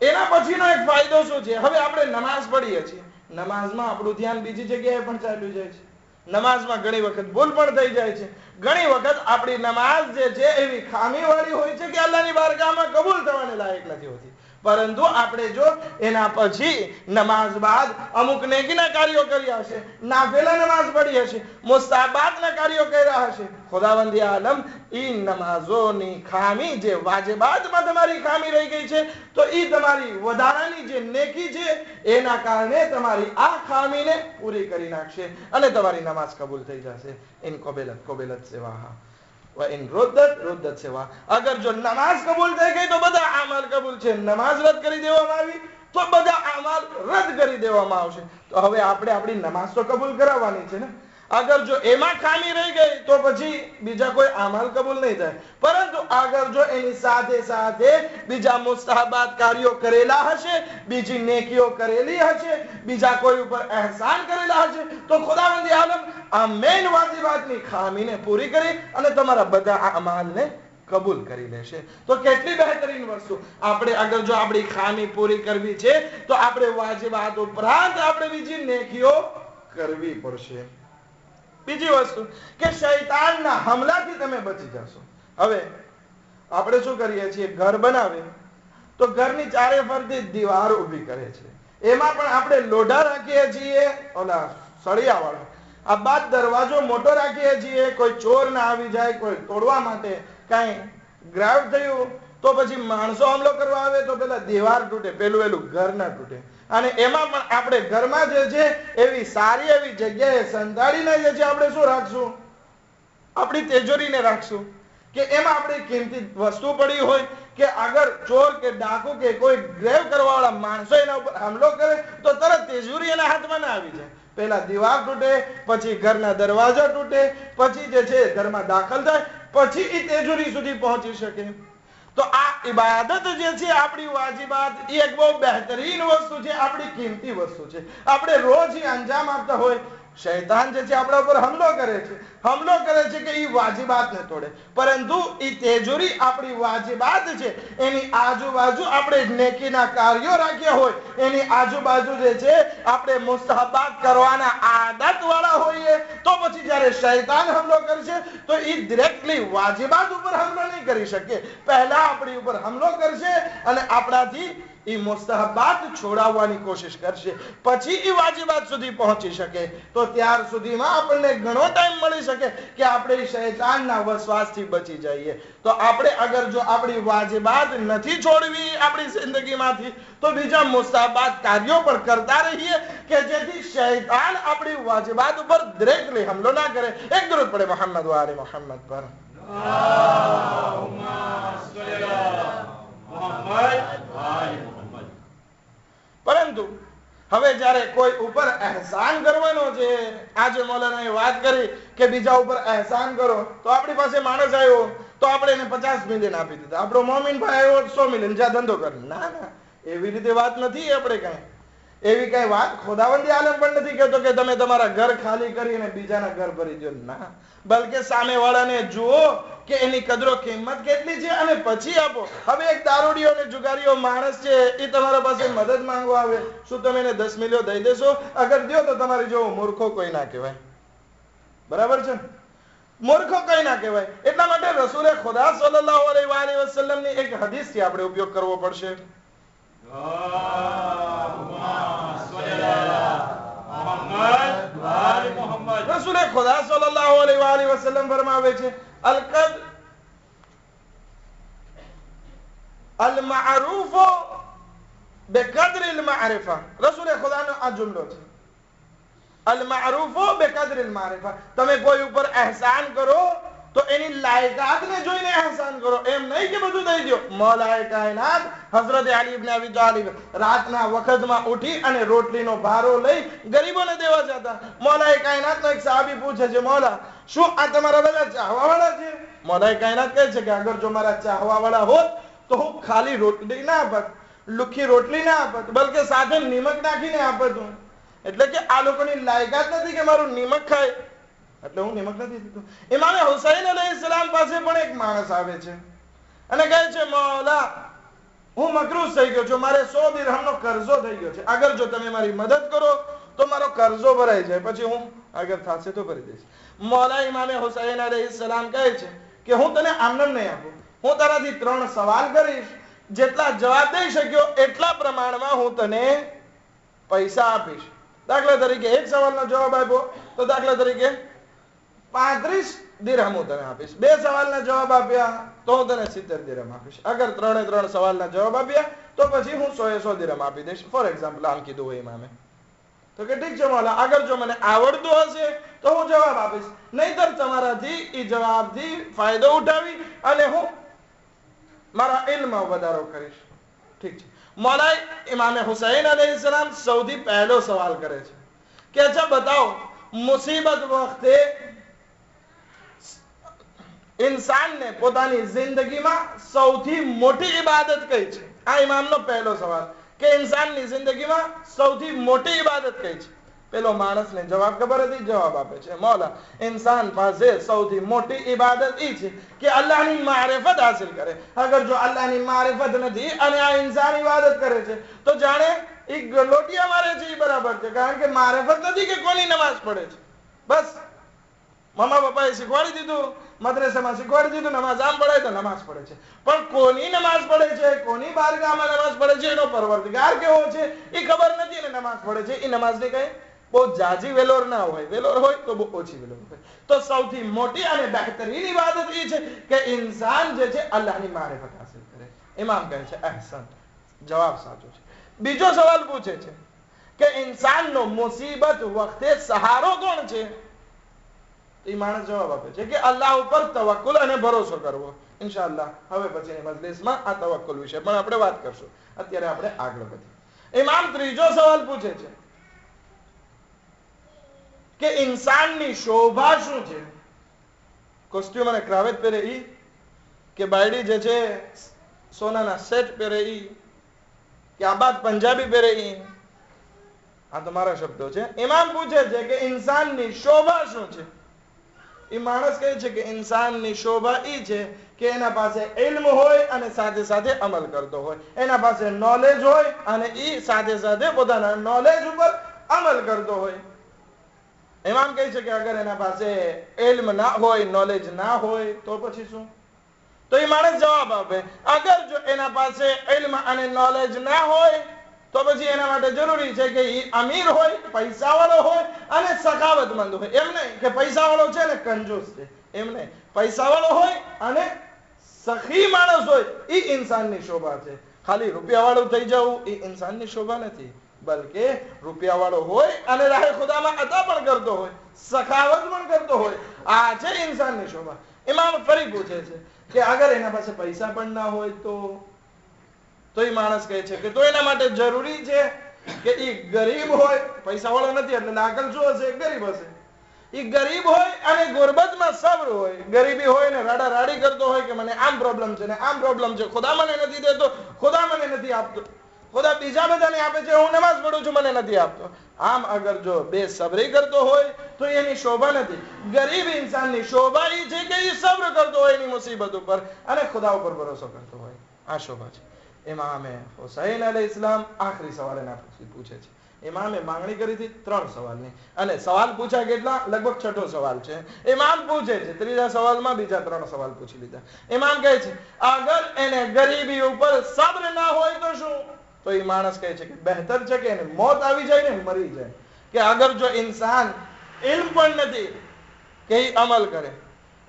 એના પછીનો એક ફાયદો શું છે? હવે આપણે નમાઝ પઢીએ છીએ, નમાઝમાં આપણું ધ્યાન બીજી જગ્યાએ પણ ચાલ્યું જાય છે. નમાઝમાં ઘણી વખત ભૂલ પણ થઈ જાય છે. ઘણી વખત આપણી નમાઝ જે છે એવી ખામીવાળી હોય છે કે અલ્લાહની બારગાહમાં કબૂલ થવાને લાયક નથી હોતી. પરંતુ આપણે જો એના પછી નમાઝ બાદ અમુક નેકીના કાર્યો કર્યા હશે, નાફિલા નમાઝ પઢી હશે, મુસ્તાહબાતના કાર્યો કર્યા હશે, ખુદાવંદી આલમ ઈ નમાઝોની ખામી જે વાજિબાતમાં તમારી ખામી રહી ગઈ છે તો ઈ તમારી વધારાની જે નેકી છે એના કારણે તમારી આ ખામીને પૂરી કરી નાખશે અને તમારી નમાઝ કબૂલ થઈ જશે. ઇન કબિલત સેવાહા વ ઇન રુદ્દત સેવા. અગર જો નમાઝ કબૂલ થઈ ગઈ તો બધા આમાલ કબૂલ છે, નમાઝ રદ કરી દેવામાં આવી તો બધા આમાલ રદ કરી દેવામાં આવશે. તો હવે આપણે આપણી નમાઝ તો કબૂલ કરાવવાની છે ને. અગર જો એમાં ખામી રહી ગઈ તો પછી બીજા કોઈ આમાલ કબૂલ નહીં થાય. પરંતુ અગર જો એની સાથે સાથે બીજા મુસ્તાહબાત કાર્યો કરેલા હશે, બીજી નેકીઓ કરેલી હશે, બીજા કોઈ ઉપર અહેસાન કરેલા હશે તો ખુદાવંદી આલમ આ મેન વાજિબાતની ખામીને પૂરી કરી અને તમારા બધા અમાલને કબૂલ કરી લેશે. તો કેટલી બહેતરીન વસ્તુ. આપણે અગર જો આપણી ખામી પૂરી કરવી છે તો આપણે વાજિબાત ઉપરાંત આપણે બીજી નેકીઓ કરવી પડશે. બીજી વસ્તુ કે શૈતાનના હમલાથી તમે બચી જશો. હવે આપણે શું કરીએ છીએ, ઘર બનાવે તો ઘરની ચારે ફરતી દીવાર ઊભી કરે છે, એમાં પણ આપણે લોઢા રાખીએ છીએ ઓલા સળિયાવાળા, આ બાદ દરવાજો મોટો રાખીએ છીએ કોઈ ચોર ના આવી જાય, કોઈ તોડવા માટે કઈ ગ્રાઉન્ડ થયું તો પછી માણસો હુમલો કરવા આવે તો પેલા દીવાર તૂટે, પેલું ઘર ના તૂટે. અને એમાં પણ આપણે ઘરમાં જે છે એવી સારી એવી જગ્યાએ સંતાડીને જે છે આપણે શું રાખશું, આપણી તિજોરીને રાખશું કે એમાં આપણી કિંમતી વસ્તુ પડી હોય કે અગર ચોર કે ડાકુ કે કોઈ ગ્રેવ કરવા વાળા માણસો એના ઉપર હુમલો કરે તો તરત તિજોરી એના હાથમાં ના આવી જાય. પહેલા દીવાર તૂટે, પછી ઘરના દરવાજા તૂટે, પછી જે છે ઘરમાં દાખલ થાય, પછી એ તિજોરી સુધી પહોંચી શકે. તો આ ઇબાદત જે છે આપણી વાજિબાત એ એક બહુ બહેતરીન વસ્તુ છે, આપણી કિંમતી વસ્તુ છે. આપણે રોજ એ અંજામ આપતા હોય, શૈતાન જે છે આપણા ઉપર હુમલો કરે છે કે એ વાજિબાતને તોડે, પરંતુ એ તેજોરી આપણી વાજિબાત છે એની આજુબાજુ આપણે નેકીના કાર્યો રાખ્યા હોય, એની આજુબાજુ જે છે આપણે મુસ્તાહબાત કરવાના આદત વાળા હોઈએ તો પછી જ્યારે શૈતાન હુમલો કરશે તો એ ડિરેક્ટલી વાજિબાત ઉપર હુમલો નહીં કરી શકે. પહેલા આપણી ઉપર હુમલો કરશે અને આપણાથી એ મુસ્તાહબાત છોડાવવાની કોશિશ કરશે, પછી એ વાજિબાત સુધી પહોંચી શકે. તો ત્યાર સુધીમાં આપણને ઘણો ટાઈમ મળી શકે કે આપણે શૈતાનના વસવાસથી બચી જઈએ. તો આપણે અગર જો આપણી વાજિબાત નથી છોડવી આપણી જિંદગીમાંથી તો બીજા મુસ્તાહબાત કાર્યો પણ કરતા રહીએ કે જેથી શૈતાન આપણી વાજિબાત ઉપર ડિરેક્ટલી હુમલો ના કરે. એક દરૂદ પડે મોહમ્મદ વ આલે મોહમ્મદ પર. પરંતુ હવે જ્યારે કોઈ ઉપર અહેસાન કરવાનો છે, આજે મૌલાનાએ વાત કરી કે બીજા ઉપર અહેસાન કરો, તો આપણી પાસે માણસ આવ્યો તો આપણે એને 50 મિલિયન આપી દીધા, આપણો મોમીન ભાઈ આવ્યો 100 મિલિયન, જ્યાં ધંધો કરે. ના, એવી રીતે વાત નથી. આપણે એવી કઈ વાત ખુદાવંદી આલમ પણ નથી કહેતો કે તમે તમારા ઘર ખાલી કરીને બીજાના ઘર ભરી દો. ના, બલકે સામેવાળાને જુઓ કે એની કદરો કિંમત કેટલી છે અને પછી આપો. હવે એક દારૂડિયો અને જુગારીઓ માણસ છે, એ તમારા પાસે મદદ માંગવા આવે, શું તમે એને 10 મિલિયન દઈ દેશો? અગર દો તો તમારી જેવો મૂર્ખો કોઈ ના કહેવાય. બરાબર છે? મૂર્ખો કઈ ના કહેવાય. એટલા માટે રસૂલે ખુદા સલ્લલ્લાહુ અલૈહિ વસલ્લમ ની એક હદીસ થી આપણે ઉપયોગ કરવો પડશે. રસૂલે ખુદા સલ્લલ્લાહુ અલૈહિ વસલ્લમ ફરમાવે છે અલ મારૂફ બેકદ્ર અલ મારિફા. રસૂલે ખુદાનો આ જુમલો છે. અલ મારૂફ બેકદ્ર અલ મારિફા. તમે કોઈ ઉપર એહસાન કરો તો એની લાયકાતને જોઈને એહસાન કરો. એમ નહીં કે બધું દઈ દો. મૌલાએ કાયનાત હઝરત અલી ઇબ્ન અબી તાલિબ રાતના વખતમાં ઉઠી અને રોટલીનો ભારો લઈ ગરીબોને દેવા જતા. મૌલાએ કાયનાતનો એક સાહાબી પૂછે છે, મૌલા શું આ તમારા બધા ચાહવાવાળા છે? મૌલાએ કાયનાત કહે છે કે અગર જો મારા ચાહવાવાળા હોત તો હું ખાલી રોટલી ના આપત, લુખી રોટલી ના આપત, બલકે સાથે નિમક નાખીને આપત હું. એટલે કે આ લોકોની લાયકાત નથી કે મારું નિમક ખાય, એટલે હું નિમક નથી દીધું. ઇમામે હુસૈન અલૈહિસ્સલામ પાસે પણ એક માણસ આવે છે અને કહે છે, મૌલા હું મકરૂઝ થઈ ગયો છું, મારે 100 દિરહમનો કર્જો થઈ ગયો છે. અગર જો તમે મારી મદદ કરો તો મારો કર્જો ભરાઈ જાય, પછી હું અગર થશે તો ભરી દઈશ. મૌલા ઇમામે હુસૈન અલૈહિસ્સલામ કહે છે કે હું તને આમનામ નહીં આપું, હું તારાથી 3 સવાલ કરીશ, જેટલા જવાબ દઈ શક્યો એટલા પ્રમાણમાં હું તને પૈસા આપીશ. દાખલા તરીકે એક સવાલનો જવાબ આપ્યો તો દાખલા તરીકે 35 દિરહમ હું તને આપીશ. 2 સવાલના જવાબ આપ્યા તો હું તને 70 દિરહમ આપીશ. અગર 3 સવાલના જવાબ આપ્યા તો પછી હું 100 દિરહમ આપી દઈશ. ફોર એક્ઝામ્પલ આમ કીધું હોય ઇમામે. તો કે ઠીક છે મૌલા, અગર જો મને આવડતું હશે તો હું જવાબ આપીશ, નહીતર તમારાથી એ જવાબથી ફાયદો ઉઠાવી અને હું મારા ઇલ્મમાં વધારો કરીશ. ઠીક છે. મૌલા ઇમામે હુસૈન અલૈહિસ્સલામ સૌથી પહેલો સવાલ કરે છે કે અચ્છા બતાવો, મુસીબત વખતે ઇન્સાનને પોતાની જિંદગીમાં સૌથી મોટી ઇબાદત કઈ છે? આ ઇમામનો પહેલો સવાલ કે ઇન્સાનની જિંદગીમાં સૌથી મોટી ઇબાદત કઈ છે? પેલો માણસને જવાબ ખબર હતી, જવાબ આપે છે, મૌલા ઇન્સાન પાસે સૌથી મોટી ઇબાદત એ છે કે અલ્લાહની મારિફત હાસિલ કરે. અગર જો અલ્લાહની મારિફત નથી અને આ ઇન્સાન ઇબાદત કરે છે તો જાણે એ ગલોટિયા મારે છે એ બરાબર છે. કારણ કે મારિફત નથી કે કોની નમાઝ પડે છે. બસ મમ્મા પપ્પાએ શીખવાડી દીધું, મદ્રસામાં શીખવાડી દીધું, નમાઝ આમ પડાય તો નમાઝ પડે છે. પણ કોની નમાઝ પડે છે, કોની બારગાહમાં નમાઝ પડે છે, એનો પરવરદિગાર કેવો છે એ ખબર નથી અને નમાઝ પડે છે. એ નમાઝની કઈ બહુ જાજી વેલોર ના હોય, વેલોર હોય તો બહુ ઓછી વેલોર હોય. તો સૌથી મોટી અને બહેતરીન ઇબાદત એ છે કે ઇન્સાન જે છે અલ્લાહની મારિફત હાસિલ કરે. ઇમામ કહે છે અહેસન, જવાબ સાચો છે. બીજો સવાલ પૂછે છે કે ઇન્સાનનો મુસીબત વખતે સહારો કોણ છે? એ માણસ જવાબ આપે છે કે અલ્લાહ ઉપર તવક્કુલ અને ભરોસો કરવો. ઇન્શાઅલ્લાહ હવે પછીની મજલિસમાં આ તવક્કુલ વિશે પણ આપણે વાત કરશું. અત્યારે આપણે આગળ વધીએ. ઇમામ ત્રીજો સવાલ પૂછે છે કે ઇન્સાનની શોભા શું છે? કોસ્ટ્યુમ અને ક્રાવેટ પહેરે ઈ કે બાયડી જે છે સોનાના સેટ પહેરે ઈ કે આબાદ પંજાબી પહેરે ઈ? આ તો મારા શબ્દો છે. ઇમામ પૂછે છે કે ઇન્સાનની શોભા શું છે? એ માણસ કહે છે કે ઇન્સાનની શોભા એ છે કે એના પાસે ઇલ્મ હોય અને સાથે સાથે અમલ કરતો હોય, એના પાસે નોલેજ હોય અને એ સાથે સાથે પોતાના નોલેજ ઉપર અમલ કરતો હોય. ઇમામ કહે છે કે અગર એના પાસે ઇલ્મ ના હોય, નોલેજ ના હોય તો પછી શું? તો એ માણસ જવાબ આપે, અગર જો એના પાસે ઇલ્મ અને નોલેજ ના હોય તો પછી એના માટે જરૂરી છે કે એ અમીર હોય, પૈસાવાળો હોય અને સખાવતમંદ હોય. એમ નહીં કે પૈસાવાળો છે ને કંજૂસ છે, એમ નહીં. પૈસાવાળો હોય અને સખી માણસ હોય એ ઇન્સાનની શોભા છે. ખાલી રૂપિયાવાળું થઈ જવું એ ઇન્સાનની શોભા નથી, બલકે રૂપિયાવાળો હોય અને રાહે ખુદામાં અતા પણ કરતો હોય, સખાવત પણ કરતો હોય, આ છે ઇન્સાનની શોભા. ઇમામ ફરી પૂછે છે કે અગર એના પાસે પૈસા પણ ના હોય તો એ માણસ કહે છે કે તો એના માટે જરૂરી છે કે એ ગરીબ હોય, પૈસાવાળો નથી એટલે લાકલ શું હશે? ગરીબ હશે. એ ગરીબ હોય અને ગુરબતમાં સબ્ર હોય. ગરીબી હોય ને રાડા રાડી કરતો હોય કે મને આમ પ્રોબ્લેમ છે ને આમ પ્રોબ્લેમ છે, ખુદા મને નથી દેતો, ખુદા મને નથી આપતો, ખુદા બીજા બધાને આપે છે, હું નમાઝ પડું છું મને નથી આપતો. આમ અગર જો બેસબરી કરતો હોય તો એની શોભા નથી. ગરીબ ઇન્સાનની શોભા એ છે કે એ સબ્ર કરતો હોય એની મુસીબત ઉપર અને ખુદા ઉપર ભરોસો કરતો હોય. આ શોભા છે. ઇમામે હુસૈન અલૈહિસ્સલામ આખરી સવાલ એના પૂછે છે. ઇમામે માંગણી કરી હતી 3 સવાલની અને સવાલ પૂછ્યા કેટલા? લગભગ 6થો સવાલ છે. ઇમામ પૂછે છે 3જા સવાલમાં બીજા 3 સવાલ પૂછી લીધા. ઇમામ કહે છે અગર એને ગરીબી ઉપર સબ્ર ના હોય તો શું? તો એ માણસ કહે છે કે બહેતર છે કે એને મોત આવી જાય ને મરી જાય. કે અગર જો ઇન્સાન ઇલ્મ પણ નથી કે એ અમલ કરે,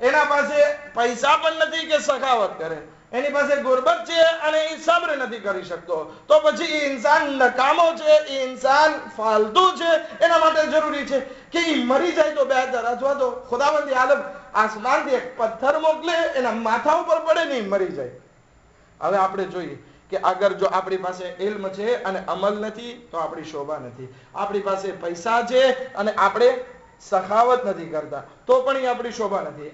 એના પાસે પૈસા પણ નથી કે સખાવત કરે, એની પાસે ગુરબત છે અને એ સબ્ર નથી કરી શકતો, તો પછી એ ઇન્સાન નકામો છે, એ ઇન્સાન ફાલતુ છે. એના માટે જરૂરી છે કે એ મરી જાય તો બહેતર, અથવા તો ખુદાવંદ આલમ આસમાનથી એક પથ્થર મોકલે, એના માથા ઉપર પડે ને એ મરી જાય. હવે આપણે જોઈએ કે અગર જો આપણી પાસે ઇલ્મ છે અને અમલ નથી તો આપણી શોભા નથી. આપણી પાસે પૈસા છે અને આપણે સખાવત નથી કરતા તો પણ એ આપણી શોભા નથી.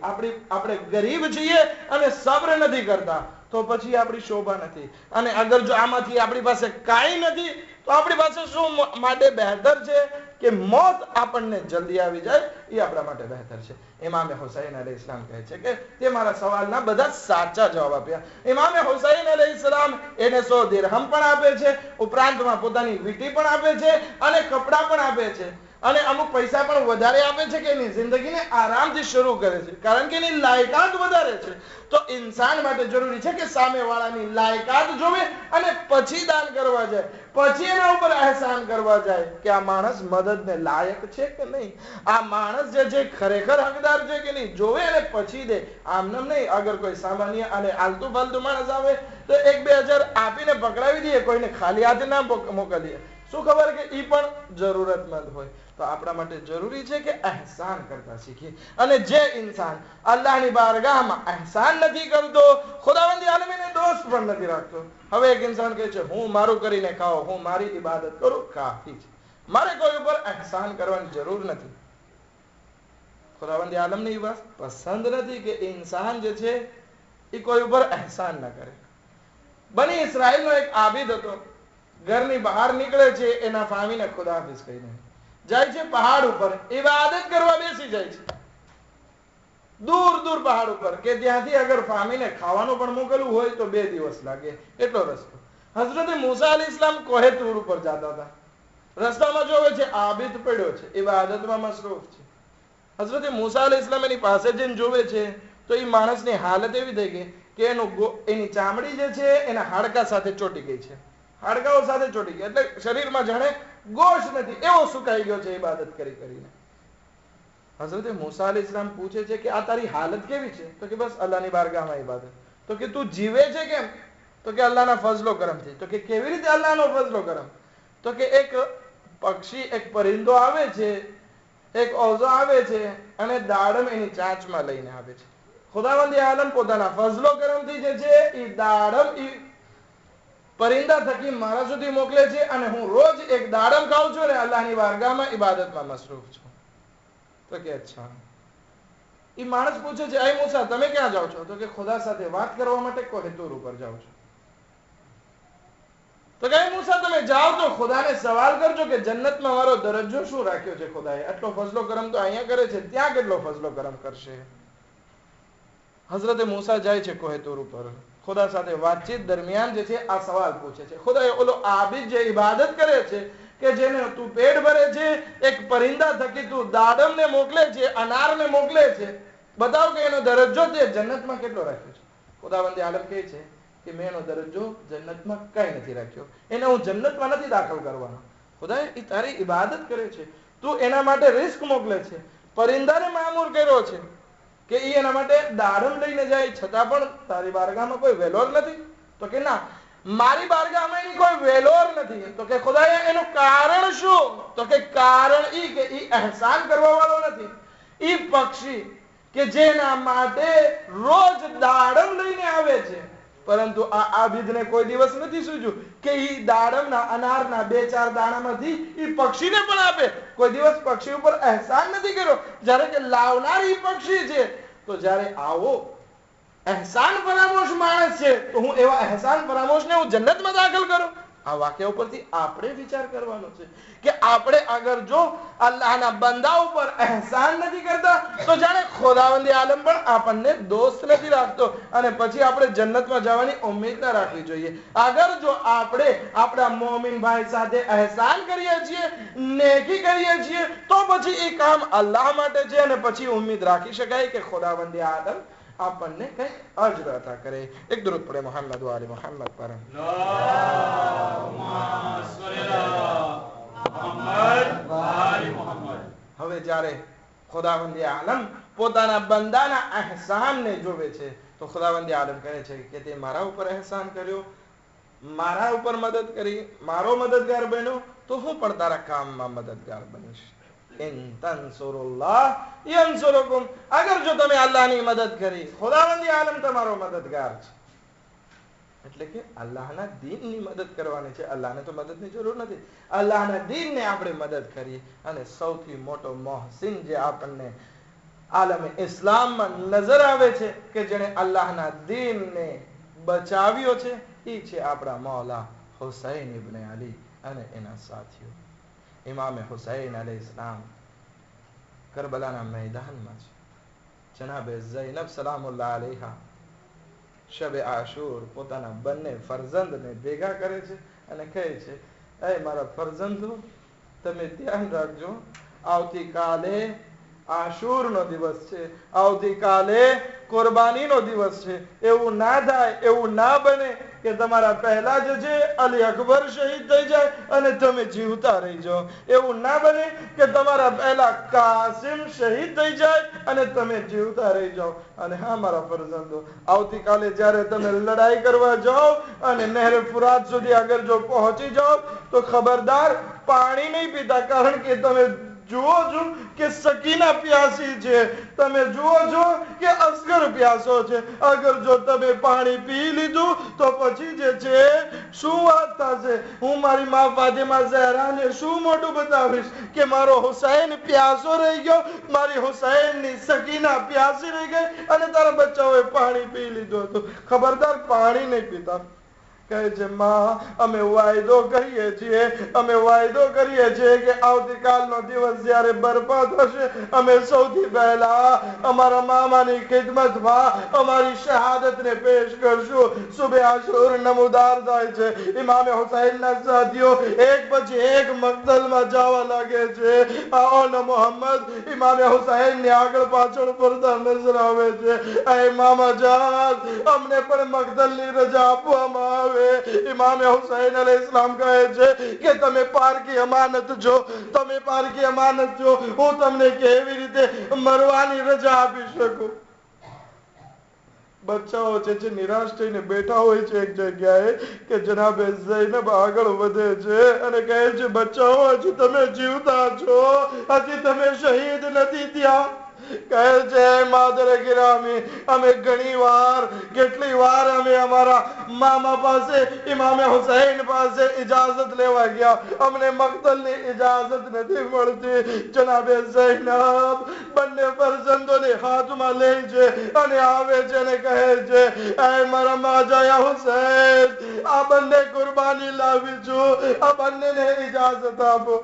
આપણે ગરીબ છીએ અને સબ્ર નથી કરતા તો પછી આપણી શોભા નથી. અને અગર જો આમાંથી આપણી પાસે કાંઈ નથી તો આપણી પાસે શું માટે બહેતર છે કે મોત આપણને જલ્દી આવી જાય, એ આપણા માટે બહેતર છે. ઇમામે હુસૈન અલૈહિસ્સલામ કહે છે કે તે મારા સવાલના બધા સાચા જવાબ આપ્યા. ઇમામે હુસૈન અલૈહિસ્સલામ એને 100 દિરહમ પણ આપે છે, ઉપરાંતમાં પોતાની વીંટી પણ આપે છે અને કપડાં પણ આપે છે અને અમુક પૈસા પણ વધારે આપે છે કે એની જિંદગીને આરામથી શરૂ કરે છે, કારણ કે એની લાયકાત વધારે છે. તો ઇન્સાન માટે જરૂરી છે કે સામેવાળાની લાયકાત જોવે અને પછી દાન કરવા જાય, પછી એના ઉપર અહેસાન કરવા જાય કે આ માણસ મદદને લાયક છે કે નહીં, આ માણસ જે છે ખરેખર હકદાર છે કે નહીં, જોવે અને પછી દે. આમનામ નહીં. અગર કોઈ સામાન્ય અને આલતુ ફાલતુ માણસ આવે તો 1-2 હજાર આપીને પકડાવી દઈએ, કોઈને ખાલી હાથે ના મોકલીએ. શું ખબર કે ઈ પણ જરૂરતમંદ હોય. તો આપણા માટે જરૂરી છે કે અહેસાન કરતા શીખીએ. અને જે ઇન્સાન અલ્લાહની બારગાહમાં અહેસાન નથી કરતો, ખુદાવંદ આલમ એને દોસ્ત પણ નથી રાખતો. હવે એક ઇન્સાન કહે છે હું મારું કરીને ખાઓ, હું મારી ઇબાદત કરું, કાફી છે, મારે કોઈ ઉપર અહેસાન કરવાની જરૂર નથી. ખુદાવંદ આલમને એ વાત પસંદ નથી કે ઇન્સાન જે છે એ કોઈ ઉપર અહેસાન ન કરે. બની ઇસ્રાઈલનો એક આબિદ હતો, ઘરની બહાર નીકળે છે એના ફામીને ખુદાહાફિઝ કહીને જાય છે પહાડ ઉપર, ઇબાદત કરવા બેસી જાય છે દૂર દૂર પહાડ ઉપર, કે ત્યાંથી અગર ફામીને ખાવાનું પણ મોકલવું હોય તો 2 દિવસ લાગે એટલો રસ્તો. હઝરત મૂસા અલૈહિસ્સલામ કોહે તૂર ઉપર જતા હતા, રસ્તામાં જોવે છે આબિદ પડ્યો છે, ઇબાદતમાં મસરૂફ છે. હઝરત મૂસા અલૈહિસ્સલામ એની પાસે જઈને જોવે છે તો એ માણસની હાલત એવી થઈ ગઈ કે એની ચામડી જે છે એના હાડકા સાથે ચોટી ગઈ છે, હાડકાઓ સાથે ચોટી ગઈ, એટલે શરીરમાં જાણે ગોશ નથી એવો સુકાઈ ગયો છે ઇબાદત કરી કરીને. હઝરત મૂસા અલૈહિસ્સલામ પૂછે છે કે આ તારી હાલત કેવી છે? તો કે બસ અલ્લાહની બારગાહમાં ઇબાદત. તો કે તું જીવે છે કેમ? તો કે અલ્લાહના ફઝલો કરમથી. તો કે કેવી રીતે અલ્લાહનો ફઝલો કરમ? તો કે એક પક્ષી, એક પરિંદો આવે છે, એક ઓઝો આવે છે અને દાડમ એની ચાંચમાં લઈને આવે છે. ખુદાવંદ આલમ પોતાના ફઝલો કરમથી જે છે એ દાડમ પરિંદા થકી મારા સુધી મોકલે છે અને હું રોજ એક દાડમ ખાઉં છું અને અલ્લાહની બારગાહમાં ઇબાદતમાં મસરૂફ છું. તો કે અચ્છા. એ માણસ પૂછે છે અય મૂસા તમે ક્યાં જાઓ છો? તો કે ખુદા સાથે વાત કરવા માટે કોહે તૂર ઉપર જાઉં છું. તો કે અય મૂસા તમે જાઓ તો ખુદાને સવાલ કરજો કે જન્નતમાં મારો દરજ્જો શું રાખ્યો છે ખુદાએ? આટલો ફઝલો કરમ તો અહીંયા કરે છે, ત્યાં કેટલો ફઝલો કરમ કરશે? હઝરત મૂસા જાય છે કોહે તૂર ઉપર, ખુદા સાથે વાતચીત દરમિયાન જે છે આ સવાલ પૂછે છે. ખુદાએ ઓલો આબિદ જે ઇબાદત કરે છે કે જેને તું પેટ ભરે છે, એક પરિંદા થકી તું દાડમને મોકલે છે, અનારને મોકલે છે, બતાવ કે એનો દરજ્જો તે જન્નતમાં કેટલો રાખ્યો છે? ખુદાવંદ આલમ કહે છે કે મેં એનો દરજ્જો જન્નતમાં કઈ નથી રાખ્યો, એને હું જન્નતમાં નથી દાખલ કરવાનો. ખુદાએ એ તારી ઇબાદત કરે છે, તું એના માટે રિસ્ક મોકલે છે, પરિંદાને મામૂર કર્યો છે કે એ એના માટે દાડમ લઈને જાય, છતાં પણ તારી બારગાહમાં કોઈ વેલોર નથી? તો કે ના, મારી બારગાહમાં એની કોઈ વેલોર નથી. તો કે ખુદાએ એનું કારણ શું? તો કે કારણ ઈ કે ઈ અહેસાન કરવા વાળો નથી. ઈ પક્ષી કે જેના માટે રોજ દાડમ લઈને આવે છે, પરંતુ આ આબિદને કોઈ દિવસ નથી સૂઝ્યું કે ઈ દાડમના અનારના 2-4 દાણામાંથી ઈ પક્ષીને પણ આપે. કોઈ દિવસ પક્ષી ઉપર અહેસાન નથી કર્યો, જ્યારે કે લાવનાર ઈ પક્ષી છે. તો જ્યારે આવો અહેસાન ફરામોશ માણસ છે તો હું એવા અહેસાન ફરામોશને હું જન્નતમાં દાખલ કરું? આ વાક્ય ઉપરથી આપણે વિચાર કરવાનો છે કે આપણે અગર જો અલ્લાહના બંદા ઉપર અહેસાન નથી કરતા તો જાણે ખુદાવંદી આલમ પણ આપણને દોસ્ત નથી રાખતો અને પછી આપણે જન્નતમાં જવાની ઉમ્મીદ ન રાખવી જોઈએ. અગર જો આપણે આપણા મોમિન ભાઈ સાથે અહેસાન કરીએ છીએ, નેકી કરીએ છીએ, તો પછી એ કામ અલ્લાહ માટે છે અને પછી ઉમ્મીદ રાખી શકાય કે ખુદાવંદી આલમ આપણને કઈ અજર અતા કરે. એક દરૂદ પડે મોહમ્મદ વાલે મોહમ્મદ પર. હવે જ્યારે ખુદાવંદી આલમ પોતાના બંદાના અહેસાનને જોવે છે તો ખુદાવંદી આલમ કહે છે કે તે મારા ઉપર અહેસાન કર્યો, મારા ઉપર મદદ કરી, મારો મદદગાર બન્યો, તો હું પણ તારા કામમાં મદદગાર બનીશ. ઇન તનસુરુલ્લાહ યનસુરુકુમ. અગર જો તમે અલ્લાહની મદદ કરી, ખુદાવંદી આલમ તમારો મદદગાર છે. એટલે કે અલ્લાહના દીનની મદદ કરવાની છે. અલ્લાહને તો મદદની જરૂર નથી. અલ્લાહના દીનને આપણે મદદ કરીએ અને સૌથી મોટો મોહસિન જે આપણને આલમે ઇસ્લામમાં નજર આવે છે કે જેણે અલ્લાહના દીનને બચાવ્યો છે એ છે આપણા મૌલા હુસૈન ઇબ્ન અલી અને એના સાથીઓ. ઇમામે હુસૈન અલૈહિસ્સલામ કરબલાના મેદાનમાં છે. જનાબે ઝૈનબ સલામુલ્લાહ અલૈહા શબે આશુર પોતાના બંને ફરજંદને ભેગા કરે છે અને કહે છે, એ મારા ફરજંદો, તમે ધ્યાન રાખજો, આવતીકાલે આશુરનો દિવસ છે, આવતીકાલે કુરબાનીનો દિવસ છે. એવું ના થાય, એવું ના બને કે તમારા પહેલા જ છે અલી અકબર શહીદ થઈ જાય અને તમે જીવતા રહી જાઓ. એવું ના બને કે તમારા પહેલા કાસિમ શહીદ થઈ જાય અને તમે જીવતા રહી જાઓ. અને હા મારા ફરજંદો, આવતીકાલે જ્યારે તમે લડાઈ કરવા જાઓ અને નહેર ફુરાત સુધી અગર જો પહોંચી જાઓ તો ખબરદાર પાણી નહીં પીતા, કારણ કે તમે જુઓ છો કે સકીના પ્યાસી છે, તમે જુઓ છો કે અસગર પ્યાસો છે. અગર જો તમે પાણી પી લીધું તો પછી જે છે શું વાત થશે? હું મારી માં ફાતિમા ઝહરાને શું મોટું બતાવીશ કે મારો હુસૈન પ્યાસો રહી ગયો, મારી હુસૈનની સકીના પ્યાસી રહી ગઈ અને તારા બચ્ચાઓએ પાણી પી લીધું હતું. ખબરદાર પાણી નહીં પીતા. કહે છે, માં અમે વાયદો કરીએ છીએ, અમે વાયદો કરીએ છીએ કે આવતીકાલનો દિવસ જ્યારે બરપા થશે અમે સૌથી પહેલા અમારા મામાની ખિદમતમાં અમારી શહાદતને પેશ કરશું. સુબહ આશુર નમૂદાર થાય છે. ઇમામે હુસૈનના સાથીઓ એક પછી એક મક્તલમાં જવા લાગે છે. આવો ને મોહમ્મદ, ઇમામે હુસૈનની આગળ પાછળ પડતા નજર આવે છે. એ મામા જાન, અમને પણ મક્તલની રજા આપવામાં આવે. ઇમામે હુસૈન અલૈહિસ્સલામ કહે છે કે તમે પારકી અમાનત છો, તમે પારકી અમાનત છો, હું તમને કેવી રીતે મરવાની રજા આપી શકું? બચ્ચાઓ છે જે નિરાશ થઈને બેઠા હોય છે એક જગ્યાએ કે જનાબે ઝૈનબ આગળ વધે છે અને કહે છે, બચ્ચાઓ હજી તમે જીવતા છો, હજી તમે શહીદ નથી થયા. કહે છે, માદરે ગિરામી, અમે ઘણી વાર, કેટલી વાર અમે અમારા મામા પાસે, ઇમામે હુસૈન પાસે ઇજાઝત લેવા ગયા, અમને મક્તલની ઇજાઝત નથી મળતી. જનાબે ઝૈનબ બંને ફરજંદોને હાથમાં લે છે અને આવે છે અને કહે છે, એ મારા માજાયા હુસૈન, આ બંને કુરબાની લાવી છું, આ બંનેને ઇજાઝત આપો.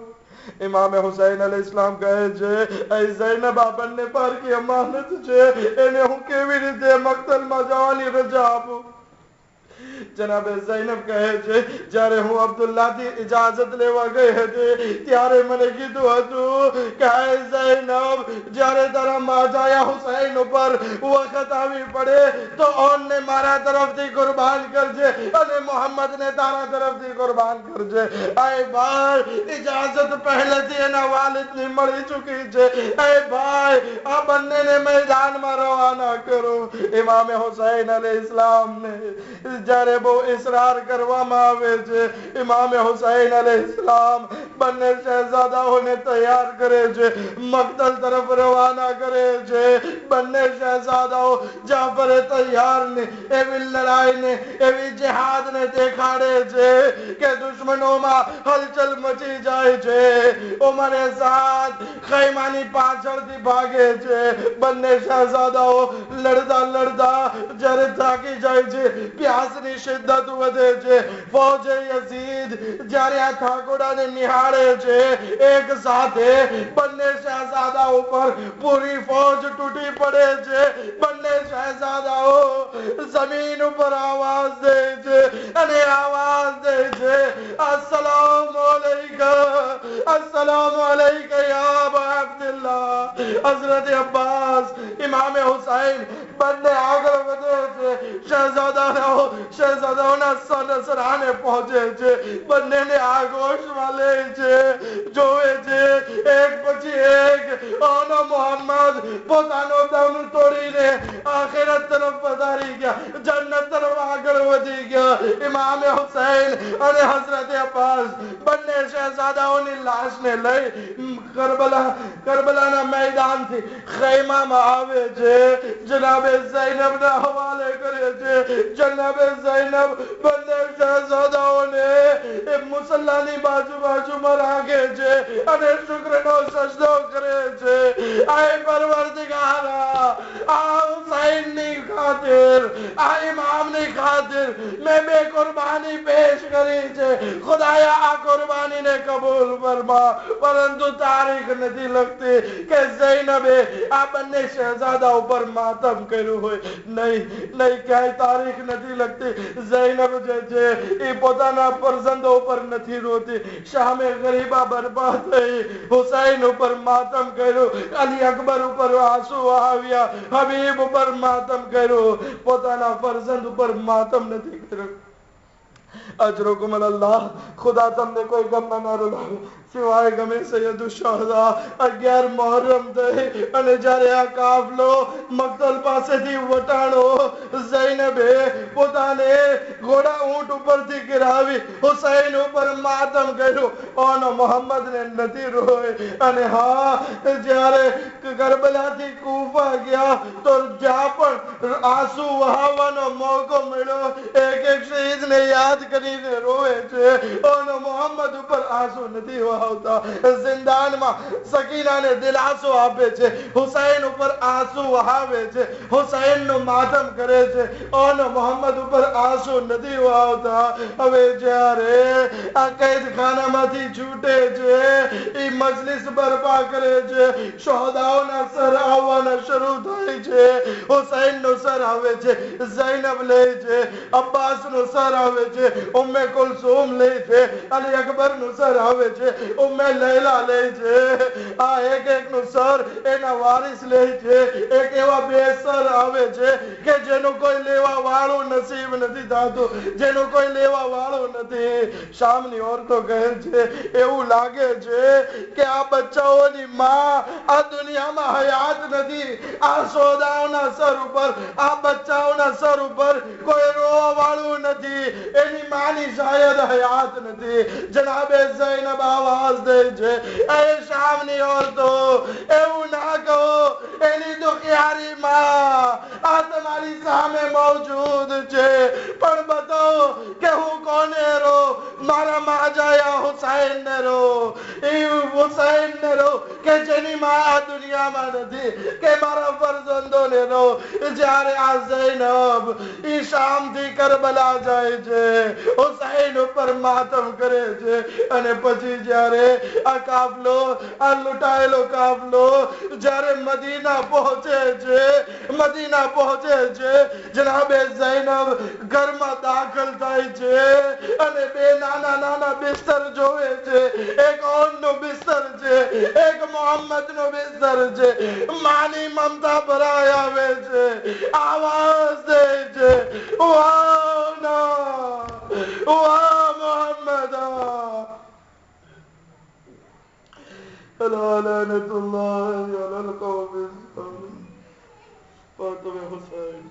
ઇમામે હુસૈન અલૈહિસ્સલામ કહે છે, એ ઝૈનબ આ બંને પારકી અમાનત છે, એને હું કેવી રીતે મક્તલમાં જવાની રજા આપું? જનાબે ઝૈનબ કહે છે, જ્યારે હું અબ્દુલ્લાહથી ઇજાઝત લેવા ગઈ હતી ત્યારે મને કીધું હતું કે હે ઝૈનબ, જ્યારે તારા માજાયા હુસૈન ઉપર વખત આવી પડે તો ઓનને મારા તરફથી કુરબાન કરજે અને મોહમ્મદને તારા તરફથી કુરબાન કરજે. એ ભાઈ, ઇજાઝત પહેલેથી એના વાલિદની મળી ચૂકી છે. એ ભાઈ, આ બંનેને મેદાનમાં રવાના કરો. ઇમામે હુસૈન અલૈહિસ્સલામને જ્યારે બહુ ઇસરાર કરવામાં આવે છે, ઇમામે હુસૈન અલૈહિસ્સલામ બંને શહેજાદાઓને તૈયાર કરે છે, મક્તલ તરફ રવાના કરે છે. બંને શહેજાદાઓ જાફરે તૈયારને એવી લડાઈને, એવી જિહાદને દેખાડે છે કે દુશ્મનોમાં હલચલ મચી જાય છે. ઉમરે સાથ ખૈમાની પાછળથી ભાગે છે. બંને શહેજાદાઓ લડતા લડતા જ્યારે થાકી જાય છે, પ્યાસની ફોજની શિદ્દત વધે છે. ફૌજે યઝીદ જ્યારે આ ઠાકોરાને નિહાળે છે, એક સાથે બંને શહેજાદાઓ પર પૂરી ફૌજ તૂટી પડે છે. બંને શહેજાદાઓ જમીન ઉપર આવાજ દે છે અને આવાજ દે છે, અસ્સલામુ અલૈકા, અસ્સલામુ અલૈકા યા અબા અબ્દુલ્લાહ. હઝરત અબ્બાસ, ઇમામ હુસૈન બંને આગળ વધે છે. શહેજાદાઓના સરાને પહોંચે છે. બંનેને આગોશમાં લે છે, જોવે છે એક પછી એક. ઓનો મોહમ્મદ પોતાનો દમ તોડીને આખિરત તરફ વધારી ગયા, જન્નત તરફ આગળ વધી ગયા. ઇમામ હુસૈન અને હઝરત અબ્બાસ બંને શહેજાદાઓની લાશને લઈ કરબલાના મેદાનથી ખૈમામાં આવે છે. જનાબે ઝૈનબના હવાલે કરે છે. જનાબે ઝૈનબ બંને શહેજાદાઓને મુસલ્લાની બાજુમાં રાખે છે અને શુક્રનો સજદો કરે છે. આય પરવરદિગારા, આ હુસૈનની ખાतिर, આ ઇમામની ખાतिर મેં બે કુરબાની પેશ કરી છે. ખુદાયા આ કુરબાનીને કબૂલ ફરમા. પરંતુ તારીખ નથી લગતી કે ઝૈનબે આ બંને શહેજાદા ઉપર માતમ કર્યું હોય. નહીં, ક્યાંય તારીખ નથી લગતી. ઝૈનબ જે છે એ પોતાના ફરજંદો ઉપર નથી રોતી. શામે ગરીબા બરબાદ થઈ, હુસૈન ઉપર માતમ કર્યું, અલી અકબર ઉપર આંસુ આવ્યા, હબીબ ઉપર માતમ કર્યું, પોતાના ફરજંદ ઉપર માતમ નથી કર્યું. અજરુકુમ અલ્લાહ. ખુદા તમને કોઈ ગમ ના રૂલાવે સિવાય ગમે સૈયદુ શહદા. 11 મુહર્રમ થઈ અને જ્યારે આ કાફલો મક્તલ પાસેથી વટાણો, ઝૈનબે પોતાને ઘોડા ઊંટ ઉપરથી ગિરાવી હુસૈન ઉપર માતમ કર્યું. ઓનો મોહમ્મદને નથી રોય. અને હા, જ્યારે કરબલાથી કૂફા ગયા તો જ્યાં પણ આંસુ વહાવવાનો મોકો મળ્યો, એક શહીદને યાદ કરીને રોવે છે. ઓનો મોહમ્મદ ઉપર આંસુ નથી વહાવતા. જિંદાનમાં સકીનાને દિલાસો આપે છે, હુસૈન ઉપર આંસુ વહાવે છે, હુસૈનનું માતમ કરે છે. ઓનો મોહમ્મદ ઉપર આંસુ નથી વહાવતા. હવે જ્યારે આ કેદખાનામાંથી છૂટે છે, એ મજલિસ બરપા કરે છે. શોહદાઓના સર આવવાના શરૂ થાય છે. હુસૈનનું સર આવે છે, ઝૈનબ લે છે. અબ્બાસનું સર આવે છે, ઉમ્મે કુલસુમ લે છે. અલી અકબરનું સર આવે છે, ઉમ્મે લૈલા લે છે. આ એકનું સર એના વારિસ લે છે. એક એવા બે સર આવે છે કે જેનું કોઈ લેવા વાળું નસીબ નથી થતું, જેનું કોઈ લેવા વાળું નથી. શામની ઓરતો કહે છે, એવું લાગે છે કે આ બચ્ચાઓની માં આ દુનિયામાં હયાત નથી. આ સોદાઓના સર ઉપર, આ બચ્ચાઓના સર ઉપર કોઈ રોવા વાળું નથી. એની માની શાયદ હયાત નથી. જનાબે ઝૈનબ આવાજ દે છે, એ શામની ઓરતો, એવું ના કહો. એની દુખિયારી માં આ તમારી સામે મોજૂદ છે, પણ બતાવો કે હું કોને રો. મારા માજાયા હુસૈન ને રો, એ હુસૈન ને રો કે જેની માં આ દુનિયામાં નથી, કે મારા ફરજંદોને રો. જ્યારે આ ઝૈનબ ઈ શામથી કરબલા જાય છે, હુસૈન ઉપર માતમ કરે છે. અને પછી જ્યારે આ કાફલો, આ લૂંટાયેલો કાફલો જ્યારે મદીના પહોંચે છે, મદીના પહોંચે છે, જનાબે ઝૈનબ ઘરમાં દાખલ થાય છે અને બે નાના બિસ્તર જોવે છે. એક ઓનનું બિસ્તર છે, એક મોહમ્મદનું બિસ્તર છે. માની મમતા ભરાઈ આવે છે, આવાજ દે છે, વાહ ના, વાહ મોહમ્મદ, લાનતુલ્લાહ અલલ કૌમ. ફાતિમા હુસૈન.